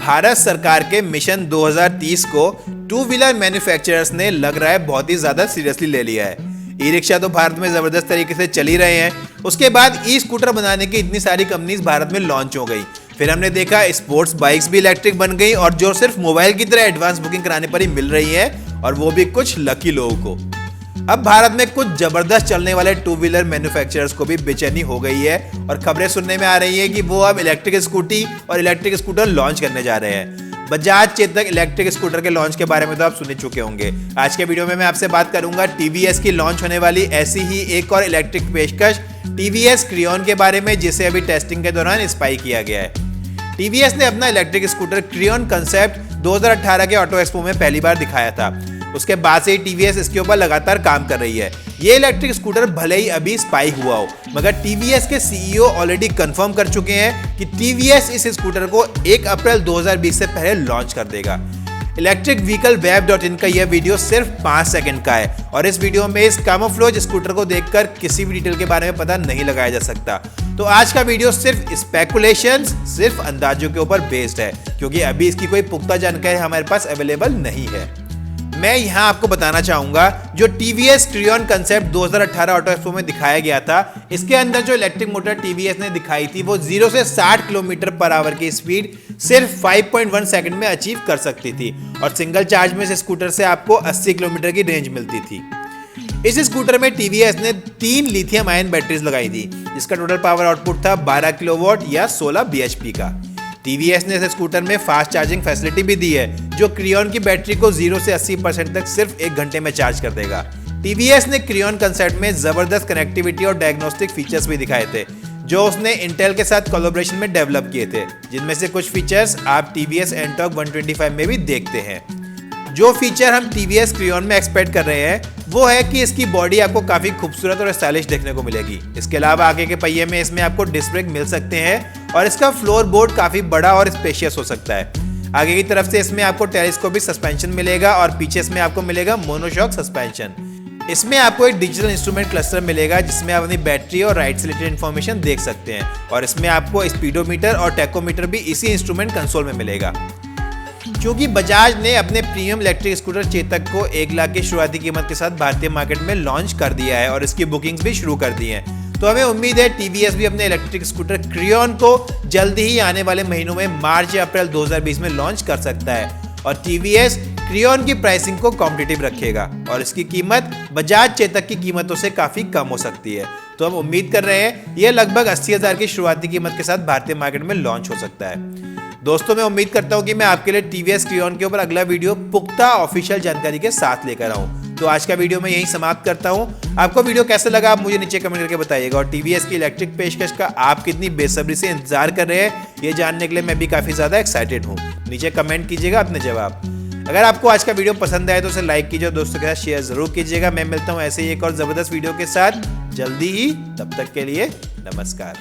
भारत सरकार के मिशन 2030 को टू व्हीलर मैन्युफैक्चरर्स ने लग रहा है बहुत ही ज्यादा सीरियसली ले लिया है। ई रिक्शा तो भारत में जबरदस्त तरीके से चल ही रहे हैं, उसके बाद ई स्कूटर बनाने की इतनी सारी कंपनीज भारत में लॉन्च हो गई। फिर हमने देखा स्पोर्ट्स बाइक्स भी इलेक्ट्रिक बन गई और जो सिर्फ मोबाइल की तरह एडवांस बुकिंग कराने पर ही मिल रही है, और वो भी कुछ लकी लोगों को। अब भारत में कुछ जबरदस्त चलने वाले टू व्हीलर मैन्युफैक्चरर्स को भी बेचैनी हो गई है और खबरें सुनने में आ रही है कि वो अब इलेक्ट्रिक स्कूटी और इलेक्ट्रिक स्कूटर लॉन्च करने जा रहे हैं। बजाज चेतक इलेक्ट्रिक स्कूटर के लॉन्च के बारे में तो आप सुन चुके होंगे। आज के वीडियो में मैं आपसे बात करूंगा टीवीएस की लॉन्च होने वाली ऐसी ही एक और इलेक्ट्रिक पेशकश टीवीएस क्रियॉन के बारे में, जिसे अभी टेस्टिंग के दौरान स्पाई किया गया है। टीवीएस ने अपना इलेक्ट्रिक स्कूटर क्रियॉन कंसेप्ट 2018 के ऑटो एक्सपो में पहली बार दिखाया था। उसके बाद से ही टीवीएस इसके ऊपर लगातार काम कर रही है। ये इलेक्ट्रिक स्कूटर भले ही अभी स्पाई हुआ हो, मगर टीवीएस के सीईओ ऑलरेडी कंफर्म कर चुके हैं कि टीवीएस इस स्कूटर को 1 अप्रैल 2020 से पहले लॉन्च कर देगा। इलेक्ट्रिक व्हीकल web.in का यह वीडियो सिर्फ 5 सेकंड का है और इस वीडियो में इस कामोफ्लेज स्कूटर को देखकर किसी भी डिटेल के बारे में पता नहीं लगाया जा सकता। तो आज का वीडियो सिर्फ स्पेकुलेशंस, सिर्फ अंदाजों के ऊपर बेस्ड है, क्योंकि अभी इसकी कोई पुख्ता जानकारी हमारे पास अवेलेबल नहीं है। मैं यहाँ आपको बताना चाहूंगा, जो TVS crayon concept 2018 auto expo में दिखाया गया था, इसके अंदर जो इलेक्ट्रिक मोटर टीवीएस ने दिखाई थी वो 0 से 60 किलोमीटर पर आवर की स्पीड सिर्फ 5.1 सेकंड में अचीव कर सकती थी और सिंगल चार्ज में इस स्कूटर से आपको 80 किलोमीटर की रेंज मिलती थी। इस स्कूटर में टीवीएस ने 3 लिथियम आयन बैटरीज लगाई थी, जिसका टोटल पावर आउटपुट था 12 किलोवाट या 16 bhp का। टीवीएस ने इस स्कूटर में फास्ट चार्जिंग फैसिलिटी भी दी है, जो क्रियॉन की बैटरी को 0 से 80% तक सिर्फ 1 घंटे में चार्ज कर देगा। टीवीएस ने क्रियॉन कंसेप्ट में जबरदस्त कनेक्टिविटी और डायग्नोस्टिक फीचर्स भी दिखाए थे, जो उसने इंटेल के साथ कोलैबोरेशन में डेवलप किए थे, जिनमें से कुछ फीचर्स आप टीवीएस एनटॉर्क 125 में भी देखते हैं। जो फीचर हम टीवीएस क्रियॉन में एक्सपेक्ट कर रहे हैं वो है कि इसकी बॉडी आपको काफी खूबसूरत और स्टाइलिश देखने को मिलेगी। इसके अलावा आगे के पहिए में इसमें आपको डिस्क ब्रेक मिल सकते हैं और इसका फ्लोर बोर्ड काफी बड़ा और स्पेशियस हो सकता है। आगे की तरफ से इसमें आपको टेलीस्कोपिक सस्पेंशन मिलेगा और पीछे इसमें आपको मिलेगा मोनोशॉक सस्पेंशन। इसमें आपको एक डिजिटल इंस्ट्रूमेंट क्लस्टर मिलेगा, जिसमें आप अपनी बैटरी और राइड से रिलेटेड इन्फॉर्मेशन देख सकते हैं, और इसमें आपको स्पीडोमीटर और टैकोमीटर भी इसी इंस्ट्रूमेंट कंसोल में मिलेगा। क्योंकि बजाज ने अपने प्रीमियम इलेक्ट्रिक स्कूटर चेतक को 1 लाख की शुरुआती कीमत के साथ भारतीय मार्केट में लॉन्च कर दिया है और इसकी बुकिंग्स भी शुरू कर दी हैं, तो हमें उम्मीद है टीवीएस भी अपने इलेक्ट्रिक स्कूटर क्रियॉन को जल्दी ही आने वाले महीनों में मार्च या अप्रैल 2020 में लॉन्च कर सकता है और टीवीएस क्रियॉन की प्राइसिंग को कॉम्पिटिटिव रखेगा और इसकी कीमत बजाज चेतक की कीमतों से काफी कम हो सकती है। तो हम उम्मीद कर रहे हैं यह लगभग 80,000 की शुरुआती कीमत के साथ भारतीय मार्केट में लॉन्च हो सकता है। दोस्तों, मैं उम्मीद करता हूं कि मैं आपके लिए टीवीएस क्रियॉन के ऊपर अगला वीडियो पुख्ता ऑफिशियल जानकारी के साथ लेकर आऊं। तो आज का वीडियो मैं यहीं समाप्त करता हूं। आपको वीडियो कैसा लगा आप मुझे नीचे कमेंट करके बताइएगा, और टीवीएस की इलेक्ट्रिक पेशकश का आप कितनी बेसब्री से इंतजार कर रहे हैं ये जानने के लिए मैं भी काफी ज्यादा एक्साइटेड हूँ। नीचे कमेंट कीजिएगा अपने जवाब। अगर आपको आज का वीडियो पसंद आए तो उसे लाइक कीजिए और दोस्तों के साथ शेयर जरूर कीजिएगा। मैं मिलता हूँ ऐसे ही एक और जबरदस्त वीडियो के साथ जल्दी ही, तब तक के लिए नमस्कार।